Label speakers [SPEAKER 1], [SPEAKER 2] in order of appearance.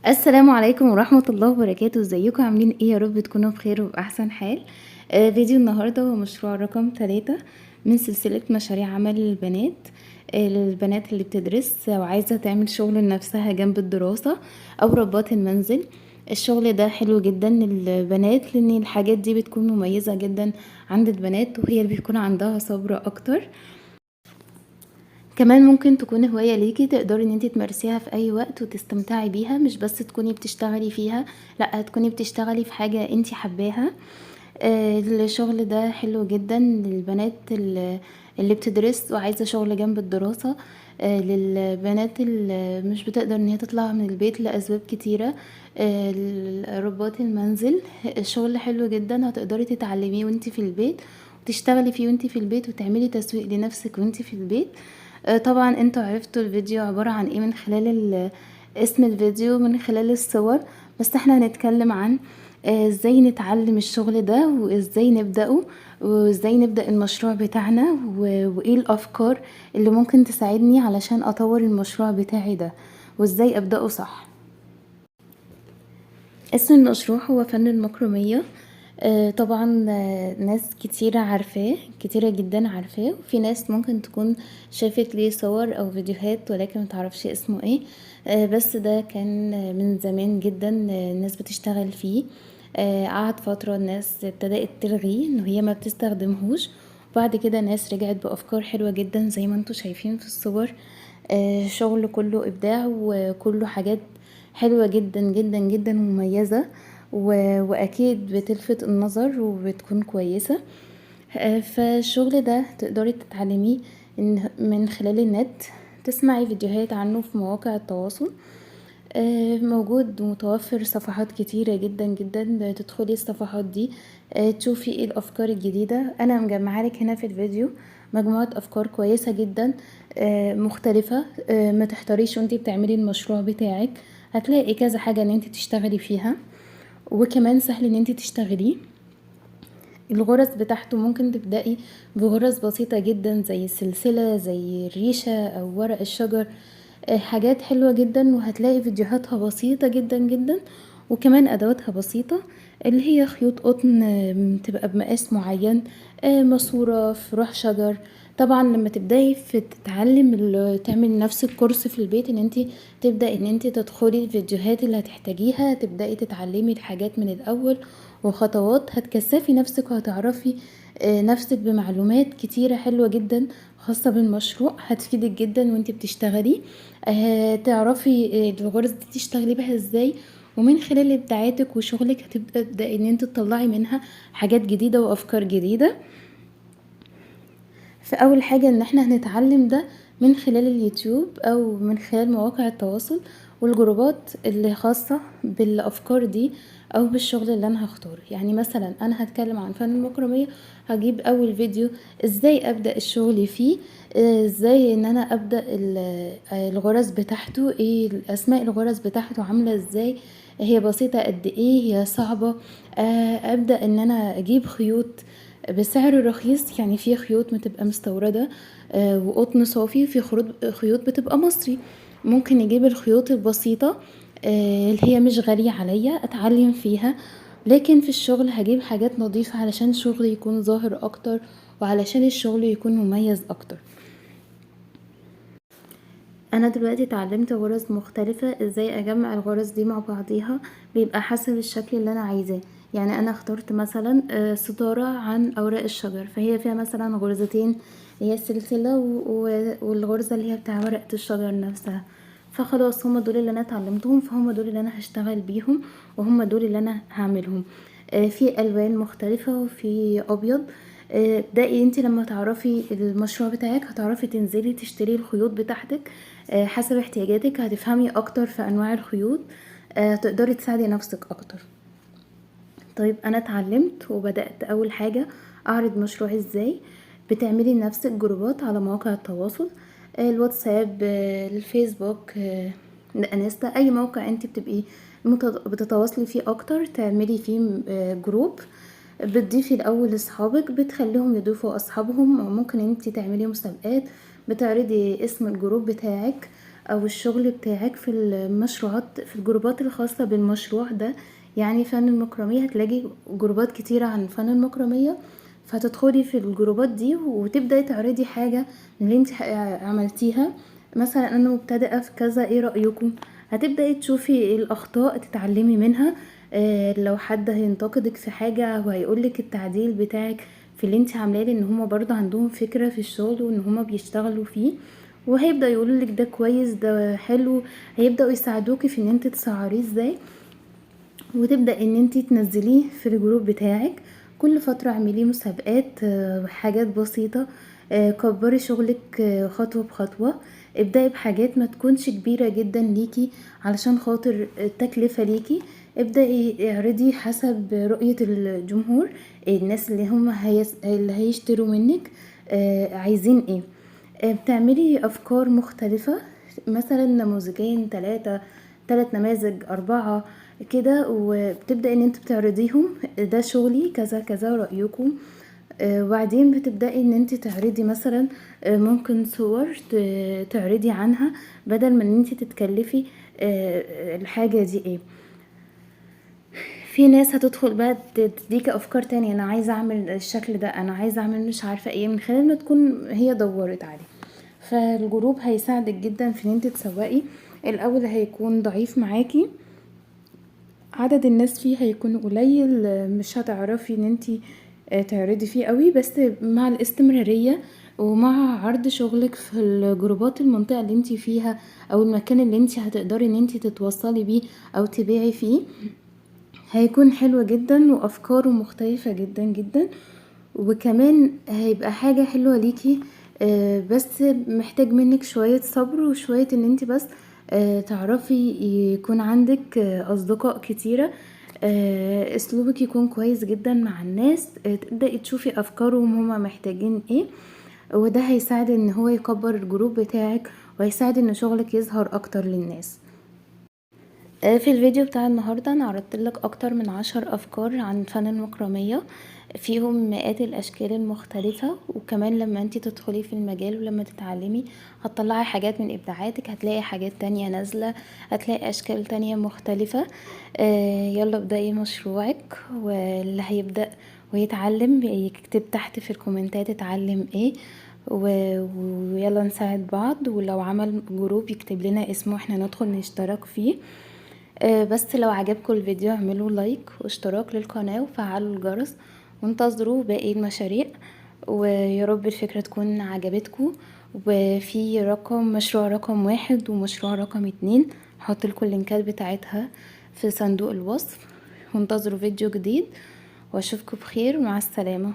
[SPEAKER 1] السلام عليكم ورحمة الله وبركاته، ازيكم عاملين ايه؟ يا رب تكونوا بخير وبأحسن حال. فيديو النهاردة هو مشروع رقم 3 من سلسلة مشاريع عمل البنات. للبنات اللي بتدرس وعايزة تعمل شغل لنفسها جنب الدراسة أو ربات المنزل. الشغل ده حلو جدا للبنات لأن الحاجات دي بتكون مميزة جدا عند البنات، وهي اللي بيكون عندها صبر أكتر. كمان ممكن تكون هواية ليكي تقدري ان انتي تمارسيها في اي وقت وتستمتعي بيها، مش بس تكوني بتشتغلي فيها، لا تكوني بتشتغلي في حاجة انتي حباها. الشغل ده حلو جدا للبنات اللي بتدرس وعايزة شغل جنب الدراسة. للبنات اللي مش بتقدر ان هي تطلع من البيت لأسباب كتيرة. ربات المنزل الشغل حلو جدا، هتقدري تتعلميه وانتي في البيت وتشتغلي فيه وانتي في البيت وتعملي تسويق لنفسك وانتي في البيت. طبعا انتوا عرفتوا الفيديو عبارة عن ايه من خلال اسم الفيديو، من خلال الصور. بس احنا هنتكلم عن ازاي نتعلم الشغل ده وازاي نبدأه وازاي نبدأ المشروع بتاعنا وايه الافكار اللي ممكن تساعدني علشان اطور المشروع بتاعي ده وازاي ابدأه صح. اسم المشروع هو فن المكرمية. طبعا ناس كتيرة عارفاه، كتيرة جدا عارفاه، وفي ناس ممكن تكون شافت ليه صور او فيديوهات ولكن متعرفش اسمه ايه. بس ده كان من زمان جدا الناس بتشتغل فيه. قعد فترة الناس ابتدأت تلغيه ان هي ما بتستخدمهوش، وبعد كده ناس رجعت بأفكار حلوة جدا زي ما انتوا شايفين في الصور. شغل كله إبداع وكله حاجات حلوة جدا جدا جدا مميزة، وأكيد بتلفت النظر وبتكون كويسة. فالشغل ده تقدري تتعلميه من خلال النت، تسمعي فيديوهات عنه في مواقع التواصل. موجود متوفر صفحات كتيرة جدا جدا، تدخلي الصفحات دي تشوفي ايه الافكار الجديدة. انا مجمعة لك هنا في الفيديو مجموعة افكار كويسة جدا مختلفة. ما تحتاريش وانتي بتعملي المشروع بتاعك، هتلاقي كذا حاجة ان انتي تشتغلي فيها، وكمان سهل ان انتي تشتغليه. الغرز بتاعته ممكن تبدأي بغرز بسيطة جدا زي السلسلة، زي الريشة او ورق الشجر. حاجات حلوة جدا، وهتلاقي فيديوهاتها بسيطة جدا جدا، وكمان ادواتها بسيطة اللي هي خيوط قطن تبقى بمقاس معين، ماسورة في روح شجر. طبعا لما تبداي في تتعلم تعمل نفس الكورس في البيت، ان انت تبدا ان انت تدخلي الفيديوهات اللي هتحتاجيها، تبداي تتعلمي الحاجات من الاول وخطوات، هتكثفي نفسك وهتعرفي نفسك بمعلومات كتيرة حلوة جدا خاصة بالمشروع، هتفيدك جدا وانت بتشتغلي. تعرفي الغرز دي تشتغلي بها ازاي، ومن خلال ابداعاتك وشغلك هتبدأ ان انت تطلعي منها حاجات جديدة وافكار جديدة. فاول حاجة ان احنا هنتعلم ده من خلال اليوتيوب او من خلال مواقع التواصل والجروبات اللي خاصة بالافكار دي او بالشغل اللي انا هختاره. يعني مثلا انا هتكلم عن فن المكرمية، هجيب اول فيديو ازاي ابدأ الشغل فيه، ازاي ان انا ابدأ الغرز بتاعته، ايه اسماء الغرز بتاعته عاملة ازاي، هي بسيطة قد ايه، هي صعبة. ابدأ ان انا اجيب خيوط بسعر رخيص، يعني في خيوط بتبقى مستوردة وقطن صافي، في خيوط بتبقى مصري. ممكن نجيب الخيوط البسيطة اللي هي مش غالية عليا اتعلم فيها، لكن في الشغل هجيب حاجات نظيفة علشان شغلي يكون ظاهر اكتر وعلشان الشغل يكون مميز اكتر. انا دلوقتي اتعلمت غرز مختلفة، ازاي اجمع الغرز دي مع بعضيها بيبقى حسب الشكل اللي انا عايزاه. يعني انا اخترت مثلا ستارة عن اوراق الشجر، فهي فيها مثلا غرزتين، هي السلسلة والغرزة اللي هي بتاع ورقة الشجر نفسها. فخلاص هما دول اللي انا اتعلمتهم، فهم دول اللي انا هشتغل بيهم، وهم دول اللي انا هعملهم. في الوان مختلفة وفي ابيض. ابدأي انت لما تعرفي المشروع بتاعك هتعرفي تنزلي تشتري الخيوط بتاعتك حسب احتياجاتك، هتفهمي اكتر في انواع الخيوط، تقدري تساعدي نفسك اكتر. طيب انا اتعلمت وبدأت اول حاجة اعرض مشروعي ازاي. بتعملي لنفسك جروبات على مواقع التواصل، الواتساب، الفيسبوك، الانستا، اي موقع انت بتبقي بتتواصلي فيه اكتر تعملي فيه جروب. بتضيفي الاول اصحابك، بتخليهم يضيفوا اصحابهم، ممكن انت تعملي مسابقات، بتعرضي اسم الجروب بتاعك او الشغل بتاعك في المشروعات، في الجروبات الخاصة بالمشروع ده. يعني فن المكرمية هتلاقي جروبات كتيرة عن فن المكرمية، فتدخلي في الجروبات دي وتبدأي تعرضي حاجة من اللي انت عملتيها. مثلا انا مبتدئة في كذا، ايه رأيكم؟ هتبدأي تشوفي الاخطاء تتعلمي منها. لو حد هينتقدك في حاجة وهيقولك التعديل بتاعك في اللي انت عاملاه، لان هما برضو عندهم فكرة في الشغل وان هما بيشتغلوا فيه، وهيبدأ يقولولك ده كويس ده حلو. هيبدأوا يساعدوكي في ان انت تسعريه ازاي، وتبدأ ان انت تنزليه في الجروب بتاعك. كل فترة اعمليه مسابقات، حاجات بسيطة. كبري شغلك خطوة بخطوة. ابدأي بحاجات ما تكونش كبيرة جدا ليكي علشان خاطر التكلفة ليكي. ابدأي اعرضي حسب رؤية الجمهور، الناس اللي هم اللي هيشتروا منك عايزين ايه. بتعملي افكار مختلفة، مثلا نموذجين 3 نماذج 4 كده، وبتبدأ ان انت بتعرضيهم، ده شغلي كذا كذا رأيكم. وبعدين بتبدأي ان انت تعرضي مثلا ممكن صور تعرضي عنها، بدل ما ان انت تتكلفي الحاجة دي ايه. في ناس هتدخل بقى تديك افكار تانية، انا عايزة اعمل الشكل ده، انا عايزة اعمل مش عارفة ايه، من خلال ما تكون هي دورت عليه. فالجروب هيساعدك جدا في ان انت تسوقي. الاول هيكون ضعيف معاكي، عدد الناس فيه هيكون قليل، مش هتعرفي ان انتي تعرضي فيه قوي، بس مع الاستمرارية ومع عرض شغلك في الجروبات المنطقة اللي انتي فيها او المكان اللي انتي هتقدري ان انتي تتوصلي بيه او تبيعي فيه، هيكون حلو جدا وافكاره مختلفة جدا جدا. وكمان هيبقى حاجة حلوة ليكي، بس محتاج منك شوية صبر وشوية ان انت بس تعرفي يكون عندك اصدقاء كتيرة، اسلوبك يكون كويس جدا مع الناس، تبدأي تشوفي افكارهم هما محتاجين ايه، وده هيساعد ان هو يكبر الجروب بتاعك، وهيساعد ان شغلك يظهر اكتر للناس. في الفيديو بتاع النهاردة انا عرضت لك اكتر من 10 افكار عن فن المكرمية، فيهم مئات الاشكال المختلفة. وكمان لما انتي تدخلي في المجال ولما تتعلمي هتطلعي حاجات من ابداعاتك، هتلاقي حاجات تانية نازلة، هتلاقي اشكال تانية مختلفة. يلا ابدأي مشروعك، واللي هيبدأ ويتعلم يكتب تحت في الكومنتات اتعلم ايه، ويلا نساعد بعض. ولو عمل جروب يكتب لنا اسمه احنا ندخل نشترك فيه. بس لو عجبكم الفيديو اعملوا لايك واشتراك للقناة وفعلوا الجرس، وانتظروا باقي المشاريع. ويا رب الفكرة تكون عجبتكم. وفي مشروع رقم 1 ومشروع رقم 2، هحط لكم اللينكات بتاعتها في صندوق الوصف. وانتظروا فيديو جديد، واشوفكم بخير، مع السلامة.